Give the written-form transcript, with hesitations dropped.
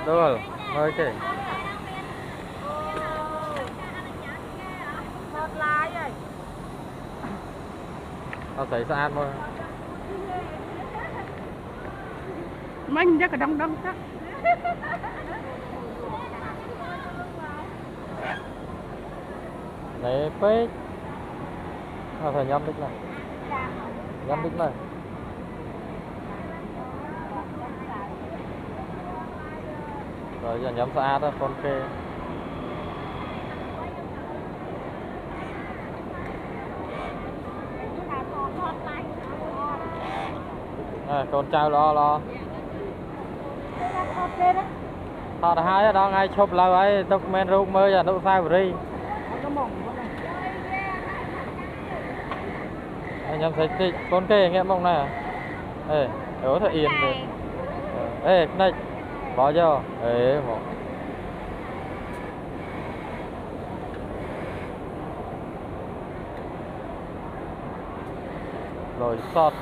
Đồ, hơi kì. Một lá vậy. Nó xảy ra thôi. Mình chắc cái đông đông chắc. Đấy, phết. Nó phải nhâm đích này. Nhâm đích này. Rồi giờ nhâm xa đó, con kê. À, con trao lo. Họ đã hai đó ngay chụp lâu ấy, tôi men rút mơ giờ nó sai vào đi. Nhâm thấy con kê nghe mong này à? Ê, ở thật yên rồi. Ê, này, bỏ vô. Ê, một. Rồi sọt.